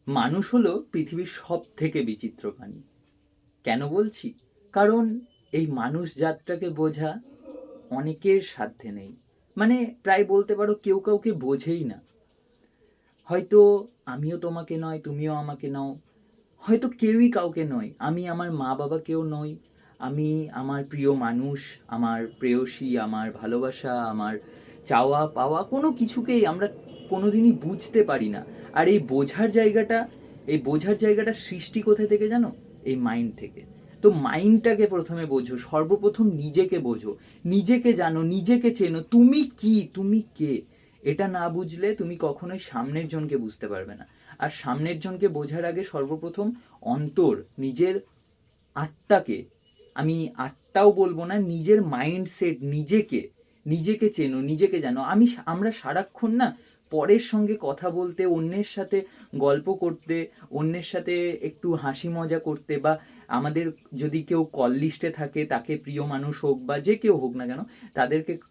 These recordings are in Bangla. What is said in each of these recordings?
মানুষ হলো পৃথিবীর সব থেকে বিচিত্র প্রাণী। কেন বলছি? কারণ এই মানুষ জাতটাকে বোঝা অনেকের সাধ্যে নেই। মানে প্রায় বলতে পারো কেউ কাউকে বোঝেই না। হয়তো আমিও তোমাকে নয়, তুমিও আমাকে নও। হয়তো কেউই কাউকে নয়। আমি আমার মা বাবাকেও নই। আমি আমার প্রিয় মানুষ, আমার প্রেয়সী, আমার ভালোবাসা, আমার চাওয়া পাওয়া কোনো কিছুকেই আমরা কোনোদিনই বুঝতে পারি না। আর এই বোঝার জায়গাটা সৃষ্টি কোথা থেকে জানো? এই মাইন্ড থেকে। তো মাইন্ডটাকে প্রথমে বোঝো, সর্বপ্রথম নিজেকে বোঝো, নিজেকে জানো, নিজেকে চেনো। তুমি কি, তুমি কে, এটা না বুঝলে তুমি কখনোই সামনের জনকে বুঝতে পারবে না। আর সামনের জনকে বোঝার আগে সর্বপ্রথম অন্তর, নিজের আত্মাকে, আমি আত্মাও বলবো না, নিজের মাইন্ডসেট, নিজেকে, নিজেকে চেনো, নিজেকে জানো। আমরা সারাক্ষণ না পরের সঙ্গে কথা বলতে, অন্যের সাথে গল্প করতে, অন্যের সাথে একটু হাসি মজা করতে, বা আমাদের যদি কেউ কল লিস্টে থাকে, তাকে প্রিয় মানুষ হোক বা যে কেউ হোক না কেন,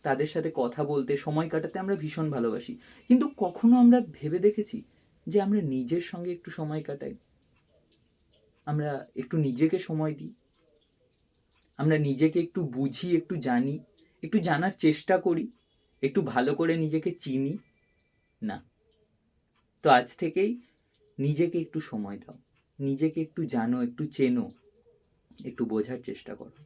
তাদের সাথে কথা বলতে, সময় কাটাতে আমরা ভীষণ ভালোবাসি। কিন্তু কখনো আমরা ভেবে দেখেছি যে আমরা নিজের সঙ্গে একটু সময় কাটাই, আমরা একটু নিজেকে সময় দিই, আমরা নিজেকে একটু বুঝি, একটু জানি, একটু জানার চেষ্টা করি, একটু ভালো করে নিজেকে চিনি? না। তো আজ থেকেই নিজেকে একটু সময় দাও, নিজেকে একটু জানো, একটু চেনো, একটু বোঝার চেষ্টা করো।